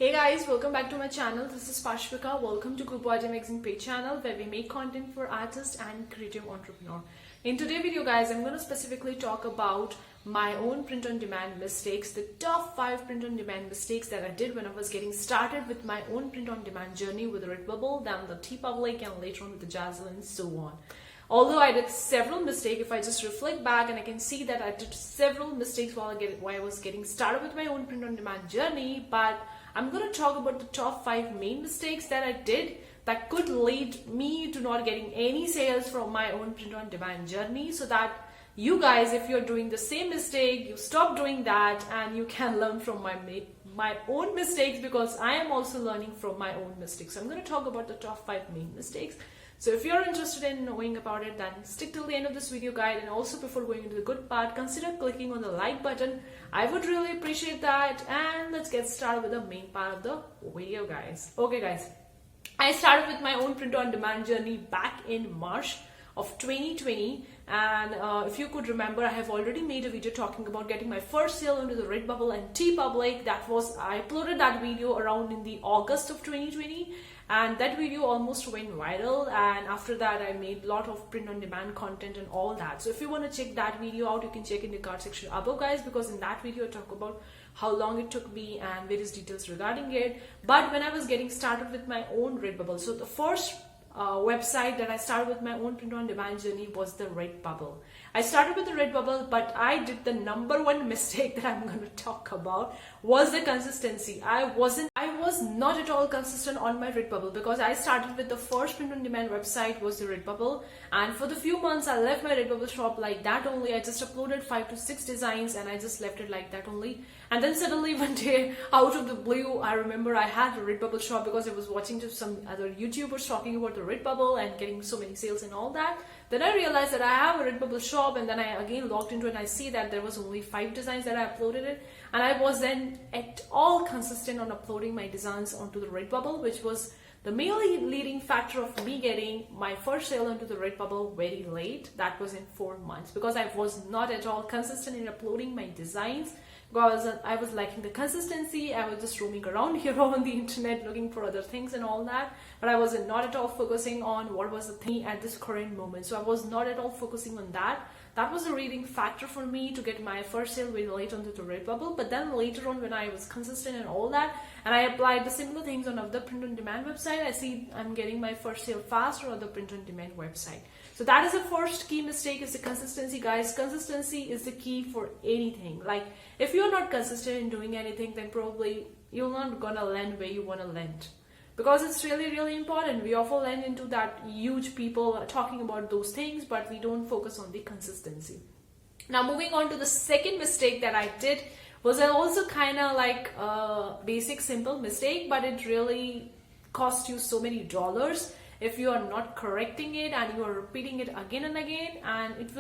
Hey guys, welcome back to my channel. This is Pashvika. Welcome to GLOBO ARTE Magazine page channel where we make content for artists and creative entrepreneur. In today's video guys, I'm going to specifically talk about my own print-on-demand mistakes, the top 5 print-on-demand mistakes that I did when I was getting started with my own print-on-demand journey with Redbubble, then the Teepublic, and later on with the Jazzle and so on. Although I did several mistakes, if I just reflect back and I can see that I did several mistakes while I was getting started with my own print-on-demand journey, but I'm going to talk about the top 5 main mistakes that I did that could lead me to not getting any sales from my own print-on-demand journey, so that you guys, if you're doing the same mistake, you stop doing that and you can learn from my own mistakes, because I am also learning from my own mistakes. So I'm going to talk about the top 5 main mistakes. So if you're interested in knowing about it, then stick till the end of this video guide, and also before going into the good part, consider clicking on the like button. I would really appreciate that, and let's get started with the main part of the video guys. Okay guys, I started with my own print-on-demand journey back in March of 2020, and if you could remember, I have already made a video talking about getting my first sale onto the Redbubble and Teepublic. I uploaded that video around in the August of 2020, and that video almost went viral, and after that I made a lot of print-on-demand content and all that. So if you want to check that video out, you can check in the card section above guys, because in that video I talk about how long it took me and various details regarding it. But when I was getting started with my own Redbubble, so the first website that I started with my own print-on-demand journey was the Redbubble. I started with the Redbubble, but I did the number one mistake that I'm going to talk about was the consistency. I was not at all consistent on my Redbubble, because I started with the first print-on-demand website was the Redbubble, and for the few months I left my Redbubble shop like that only. I just uploaded 5 to 6 designs and I just left it like that only. And then suddenly one day, out of the blue, I remember I had a Redbubble shop because I was watching some other YouTubers talking about the Redbubble and getting so many sales and all that. Then I realized that I have a Redbubble shop, and then I again logged into it and I see that there was only 5 designs that I uploaded it, and I wasn't at all consistent on uploading my designs onto the Redbubble, which was the mainly leading factor of me getting my first sale onto the Redbubble very late. That was in 4 months, because I was not at all consistent in uploading my designs. Because I was lacking the consistency. I was just roaming around here on the internet looking for other things and all that, but I was not at all focusing on what was the thing at this current moment. So I was not at all focusing on that. That was a leading factor for me to get my first sale very late onto the Redbubble. But then later on, when I was consistent and all that, and I applied the similar things on other print-on-demand website, I see I'm getting my first sale faster on the print-on-demand website. So that is the first key mistake, is the consistency guys. Consistency is the key for anything. Like if you're not consistent in doing anything, then probably you're not gonna land where you want to land, because it's really important. We often land into that huge people talking about those things, but we don't focus on the consistency. Now moving on to the second mistake that I did was also kind of like a basic simple mistake, but it really cost you so many dollars if you are not correcting it and you are repeating it again and again, and it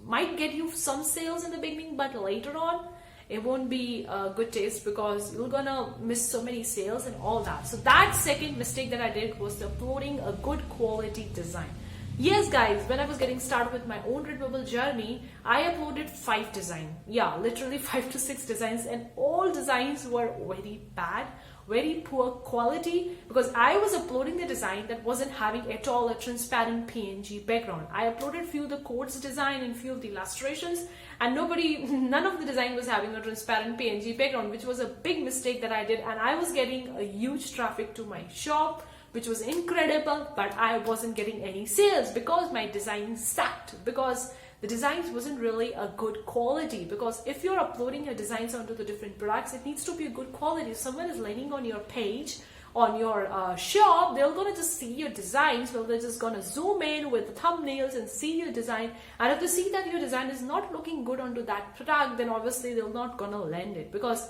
might get you some sales in the beginning, but later on it won't be a good taste, because you're gonna miss so many sales and all that. So that second mistake that I did was uploading a good quality design. Yes guys, when I was getting started with my own Redbubble journey, I uploaded 5 designs. Yeah, literally 5 to 6 designs, and all designs were very bad, very poor quality, because I was uploading the design that wasn't having at all a transparent PNG background. I uploaded few of the codes design and few of the illustrations, and none of the design was having a transparent PNG background, which was a big mistake that I did. And I was getting a huge traffic to my shop, which was incredible, but I wasn't getting any sales because my design sucked, because the designs wasn't really a good quality. Because if you're uploading your designs onto the different products, it needs to be a good quality. If someone is landing on your page, on your shop, they're gonna just see your designs. Well, they're just gonna zoom in with the thumbnails and see your design, and if they see that your design is not looking good onto that product, then obviously they're not gonna land it. Because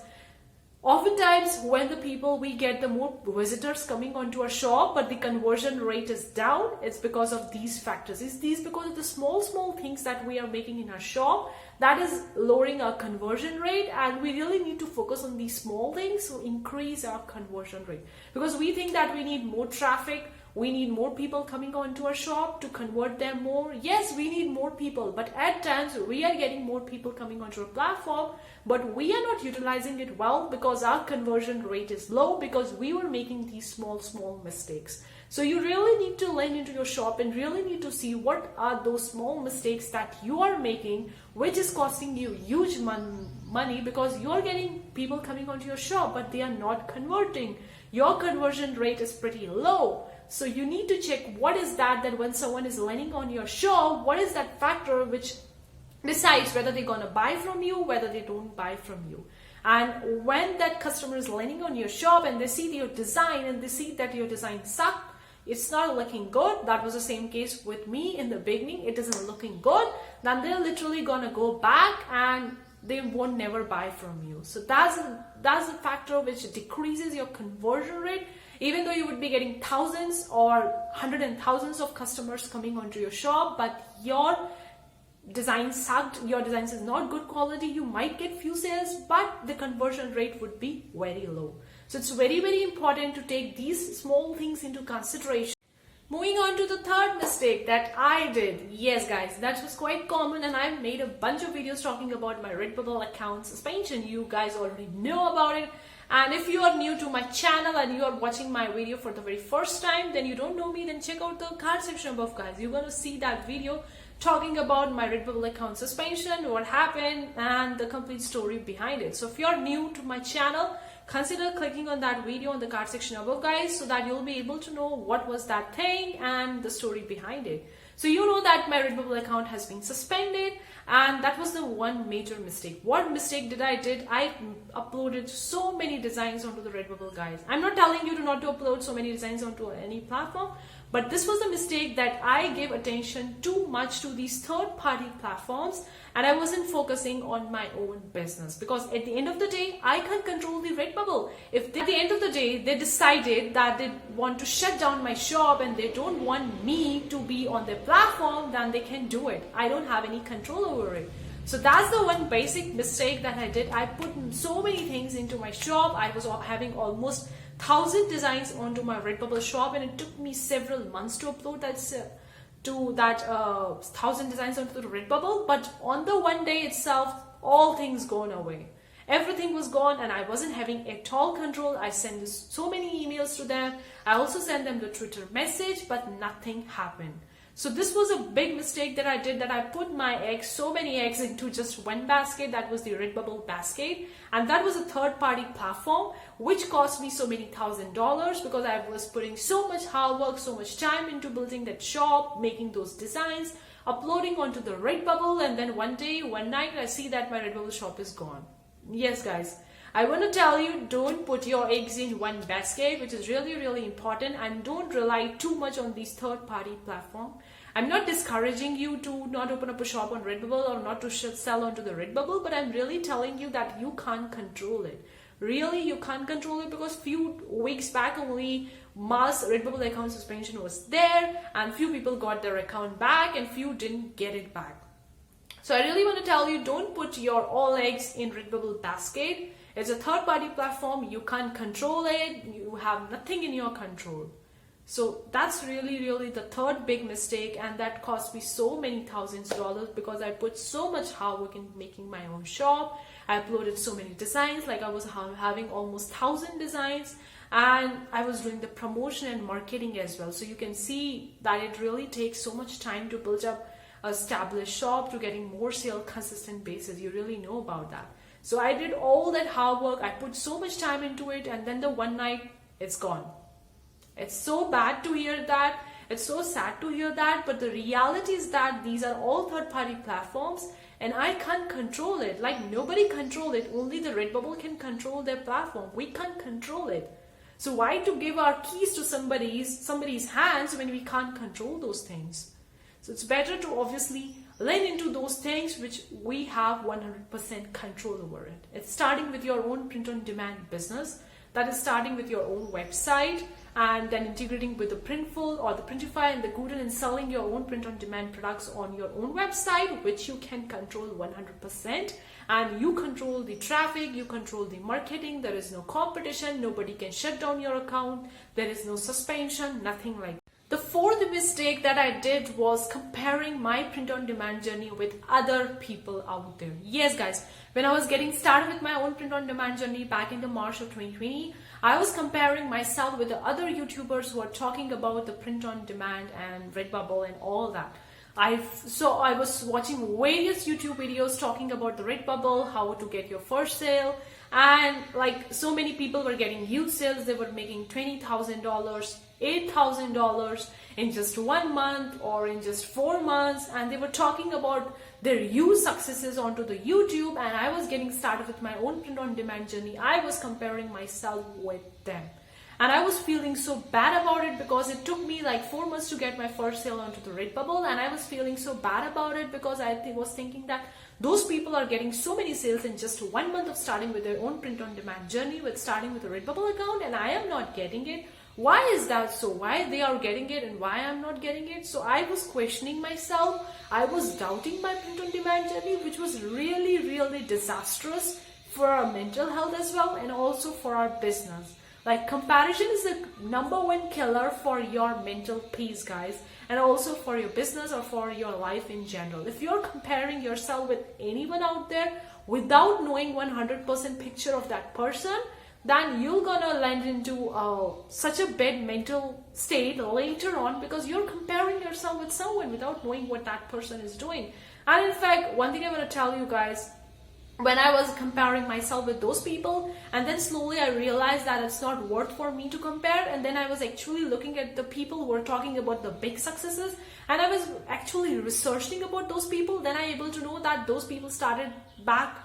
oftentimes when we get the more visitors coming onto our shop, but the conversion rate is down, it's because of these factors. It's because of the small things that we are making in our shop that is lowering our conversion rate, and we really need to focus on these small things to increase our conversion rate. Because we think that we need more traffic we need more people coming onto our shop to convert them more. Yes, we need more people, but at times we are getting more people coming onto our platform, but we are not utilizing it well because our conversion rate is low because we were making these small mistakes. So you really need to lean into your shop and really need to see what are those small mistakes that you are making, which is costing you huge money because you're getting people coming onto your shop, but they are not converting. Your conversion rate is pretty low. So you need to check what is that when someone is landing on your shop, what is that factor which decides whether they're going to buy from you, whether they don't buy from you. And when that customer is landing on your shop and they see your design and they see that your design sucks, it's not looking good. That was the same case with me in the beginning. It isn't looking good. Then they're literally going to go back and they won't never buy from you. So that's a factor which decreases your conversion rate. Even though you would be getting thousands or hundreds and thousands of customers coming onto your shop, but your design sucked, your design is not good quality, you might get few sales, but the conversion rate would be very low. So it's very important to take these small things into consideration. Moving on to the third mistake that I did. Yes guys, that was quite common and I've made a bunch of videos talking about my Redbubble account suspension. You guys already know about it. And if you are new to my channel and you are watching my video for the very first time, then you don't know me, then check out the card section above guys. You're going to see that video talking about my Redbubble account suspension, what happened and the complete story behind it. So if you're new to my channel, consider clicking on that video on the card section above guys, so that you'll be able to know what was that thing and the story behind it. So you know that my Redbubble account has been suspended, and that was the one major mistake. What mistake did I did? I uploaded so many designs onto the Redbubble guys. I'm not telling you to not to upload so many designs onto any platform, but this was a mistake that I gave attention too much to these third-party platforms and I wasn't focusing on my own business, because at the end of the day, I can't control the Redbubble. If at the end of the day, they decided that they want to shut down my shop and they don't want me to be on their platform, then they can do it. I don't have any control over it. So that's the one basic mistake that I did. I put so many things into my shop. I was having almost 1,000 designs onto my Redbubble shop and it took me several months to upload that 1,000 designs onto the Redbubble. But on the one day itself, all things gone away. Everything was gone and I wasn't having at all control. I sent so many emails to them. I also sent them the Twitter message, but nothing happened. So this was a big mistake that I did, that I put my eggs, so many eggs into just one basket. That was the Redbubble basket. And that was a third-party platform, which cost me so many $1,000 because I was putting so much hard work, so much time into building that shop, making those designs, uploading onto the Redbubble. And then one day, one night, I see that my Redbubble shop is gone. Yes, guys. I want to tell you, don't put your eggs in one basket, which is really important, and don't rely too much on these third-party platforms. I'm not discouraging you to not open up a shop on Redbubble or not to sell onto the Redbubble, but I'm really telling you that you can't control it. Really, you can't control it, because few weeks back only mass Redbubble account suspension was there and few people got their account back and few didn't get it back. So I really want to tell you, don't put your all eggs in Redbubble basket. It's a third-party platform. You can't control it. You have nothing in your control. So that's really the third big mistake, and that cost me so many thousands of dollars because I put so much hard work in making my own shop. I uploaded so many designs, like I was having almost 1,000 designs, and I was doing the promotion and marketing as well. So you can see that it really takes so much time to build up an established shop, to getting more sale consistent basis. You really know about that. So I did all that hard work. I put so much time into it, and then the one night it's gone. It's so bad to hear that. It's so sad to hear that. But the reality is that these are all third-party platforms and I can't control it. Like, nobody control it. Only the Redbubble can control their platform. We can't control it. So why to give our keys to somebody's hands when we can't control those things? So it's better to obviously lean into those things which we have 100% control over it. It's starting with your own print-on-demand business. That is starting with your own website and then integrating with the Printful or the Printify and the Google and selling your own print-on-demand products on your own website, which you can control 100%. And you control the traffic, you control the marketing. There is no competition. Nobody can shut down your account. There is no suspension, nothing like that. fourth mistake that I did was comparing my print-on-demand journey with other people out there. Yes, guys, when I was getting started with my own print-on-demand journey back in the March of 2020, I was comparing myself with the other YouTubers who are talking about the print-on-demand and Redbubble and all that. So I was watching various YouTube videos talking about the Redbubble, how to get your first sale, and like so many people were getting huge sales. They were making $20,000, $8,000 in just 1 month or in just 4 months, and they were talking about their huge successes onto the YouTube, and I was getting started with my own print-on-demand journey. I was comparing myself with them. And I was feeling so bad about it because it took me like 4 months to get my first sale onto the Redbubble, and I was feeling so bad about it because I was thinking that those people are getting so many sales in just 1 month of starting with their own print-on-demand journey, with starting with a Redbubble account, and I am not getting it. Why is that so? Why they are getting it and why I'm not getting it? So I was questioning myself. I was doubting my print-on-demand journey, which was really, really disastrous for our mental health as well, and also for our business. Like, comparison is the #1 killer for your mental peace, guys, and also for your business or for your life in general. If you're comparing yourself with anyone out there without knowing 100% picture of that person, then you're gonna land into such a bad mental state later on, because you're comparing yourself with someone without knowing what that person is doing. And in fact, one thing I want to tell you guys, when I was comparing myself with those people, and then slowly I realized that it's not worth for me to compare, and then I was actually looking at the people who were talking about the big successes, and I was actually researching about those people. Then I able to know that those people started back,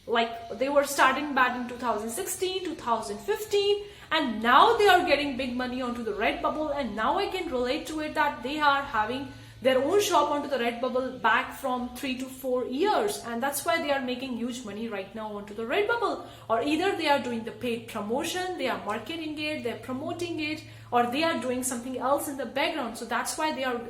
like they were starting back in 2016, 2015, and now they are getting big money onto the Redbubble, and now I can relate to it that they are having their own shop onto the Redbubble back from 3 to 4 years, and that's why they are making huge money right now onto the Redbubble. Or either they are doing the paid promotion, they are marketing it, they're promoting it, or they are doing something else in the background. So that's why they are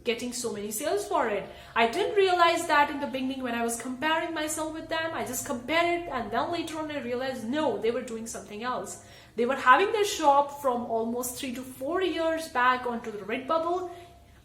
getting so many sales for it. I didn't realize that in the beginning when I was comparing myself with them. I just compared it, and then later on I realized no, they were doing something else. They were having their shop from almost 3 to 4 years back onto the Redbubble,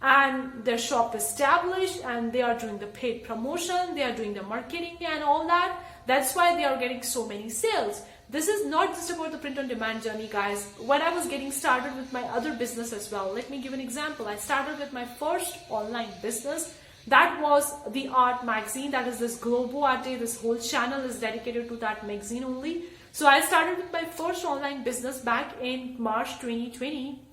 and their shop established, and they are doing the paid promotion, they are doing the marketing and all that. That's why they are getting so many sales. This is not just about the print-on-demand journey, guys. When I was getting started with my other business as well, let me give an example. I started with my first online business. That was the ARTE magazine. That is this GLOBO ARTE. This whole channel is dedicated to that magazine only. So I started with my first online business back in March 2020.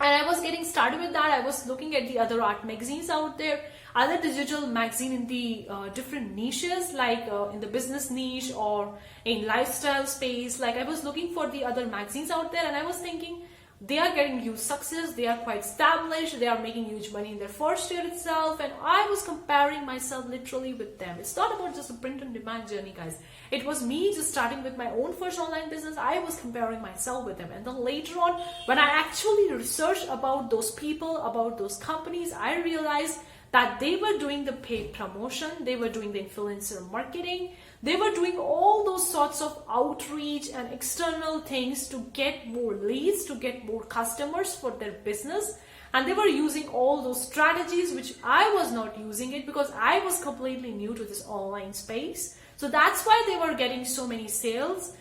And I was getting started with that. I was looking at the other art magazines out there, other digital magazine in the different niches, like in the business niche or in lifestyle space. Like, I was looking for the other magazines out there, and I was thinking they are getting huge success, they are quite established, they are making huge money in their first year itself, and I was comparing myself literally with them. It's not about just a print-on-demand journey, guys. It was me just starting with my own first online business. I was comparing myself with them, and then later on, when I actually researched about those people, about those companies, I realized that they were doing the paid promotion, they were doing the influencer marketing, they were doing all those sorts of outreach and external things to get more leads, to get more customers for their business. And they were using all those strategies, which I was not using it because I was completely new to this online space. So that's why they were getting so many sales.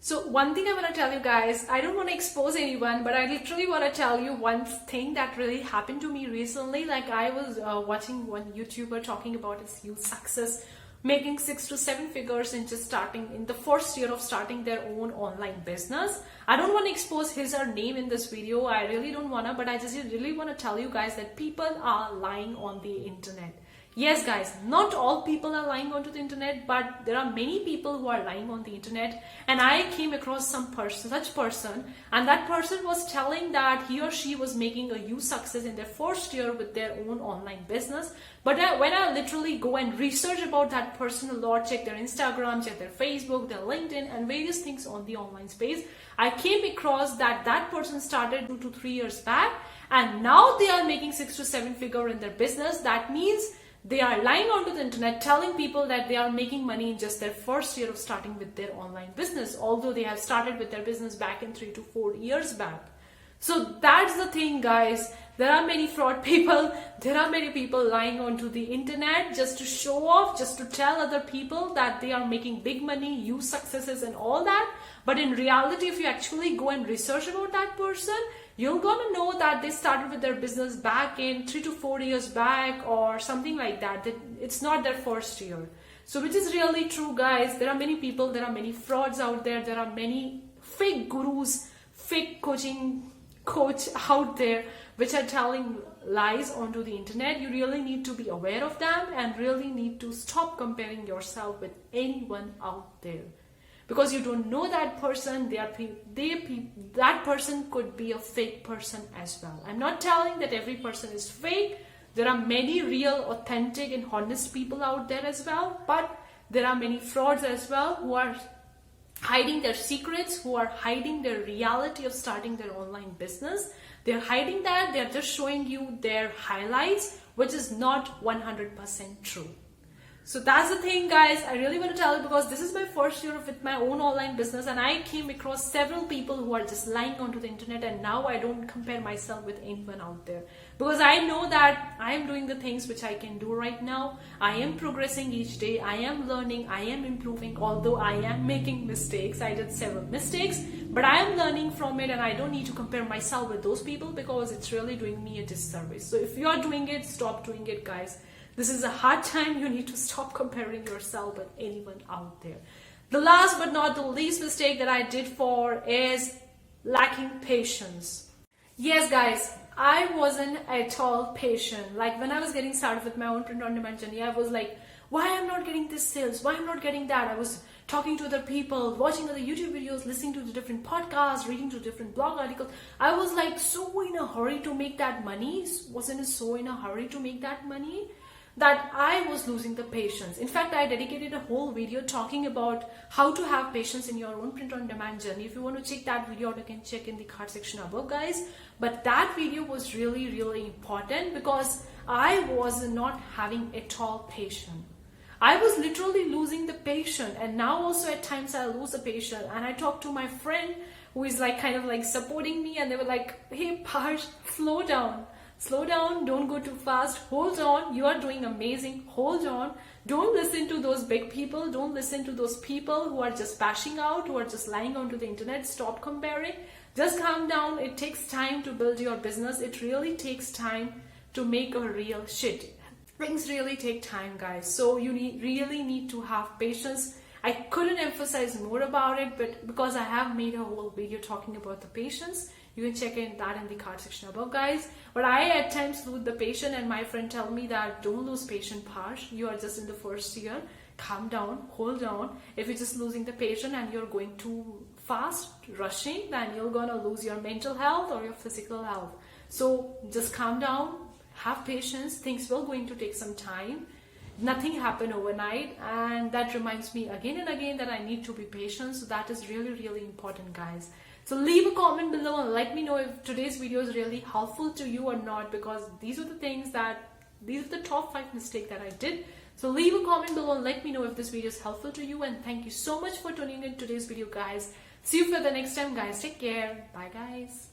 So one thing I want to tell you guys, I don't want to expose anyone, but I literally want to tell you one thing that really happened to me recently. Like, I was watching one YouTuber talking about his huge success, making 6 to 7 figures in just starting in the first year of starting their own online business. I don't want to expose his or name in this video. I really don't want to, but I just really want to tell you guys that people are lying on the internet. Yes, guys, not all people are lying onto the internet, but there are many people who are lying on the internet. And I came across such person, and that person was telling that he or she was making a huge success in their first year with their own online business. But when I literally go and research about that person a lot, check their Instagram, check their Facebook, their LinkedIn, and various things on the online space, I came across that that person started 2 to 3 years back, and now they are making 6 to 7 figure in their business. That means they are lying onto the internet, telling people that they are making money in just their first year of starting with their online business, although they have started with their business back in 3 to 4 years back. So that's the thing, guys. There are many fraud people. There are many people lying onto the internet just to show off, just to tell other people that they are making big money, huge successes and all that. But in reality, if you actually go and research about that person, you're gonna know that they started with their business back in 3 to 4 years back or something like that. That it's not their first year. So which is really true, guys. There are many people, there are many frauds out there. There are many fake gurus, fake coach out there which are telling lies onto the internet. You really need to be aware of them and really need to stop comparing yourself with anyone out there, because you don't know that person. That person could be a fake person as well. I'm not telling that every person is fake. There are many real, authentic and honest people out there as well, but there are many frauds as well who are hiding their secrets, who are hiding their reality of starting their online business. They're hiding that. They're just showing you their highlights, which is not 100% true. So that's the thing, guys. I really want to tell you, because this is my first year with my own online business, and I came across several people who are just lying onto the internet, and now I don't compare myself with anyone out there, because I know that I am doing the things which I can do right now. I am progressing each day. I am learning. I am improving, although I am making mistakes. I did several mistakes, but I am learning from it, and I don't need to compare myself with those people, because it's really doing me a disservice. So if you are doing it, stop doing it, guys. This is a hard time. You need to stop comparing yourself with anyone out there. The last but not the least mistake that I did for is lacking patience. Yes, guys, I wasn't at all patient. Like when I was getting started with my own print-on-demand journey, I was like, why I'm not getting this sales? Why I'm not getting that? I was talking to other people, watching other YouTube videos, listening to the different podcasts, reading to different blog articles. I was like so in a hurry to make that money. Wasn't so in a hurry to make that money that I was losing the patience. In fact, I dedicated a whole video talking about how to have patience in your own print-on-demand journey. If you want to check that video out, you can check in the card section above, guys. But that video was really, really important, because I was not having at all patience. I was literally losing the patience, and now also at times I lose the patience. And I talked to my friend who is like kind of like supporting me, and they were like, hey Parsh, slow down. Slow down, don't go too fast, hold on, you are doing amazing, hold on. Don't listen to those big people, don't listen to those people who are just bashing out, who are just lying onto the internet. Stop comparing, just calm down. It takes time to build your business. It really takes time to make a real shit. Things really take time, guys. So you really need to have patience. I couldn't emphasize more about it, but because I have made a whole video talking about the patience, you can check that in the card section above, guys. But I at times lose the patience, and my friend tell me that don't lose patience, Parsh. You are just in the first year. Calm down, hold on. If you're just losing the patience and you're going too fast, rushing, then you're gonna lose your mental health or your physical health. So just calm down, have patience. Things will going to take some time. Nothing happened overnight, and that reminds me again and again that I need to be patient. So that is really, really important, guys. So leave a comment below and let me know if today's video is really helpful to you or not, because these are the top 5 mistakes that I did. So leave a comment below and let me know if this video is helpful to you. And thank you so much for tuning in today's video, guys. See you for the next time, guys. Take care. Bye, guys.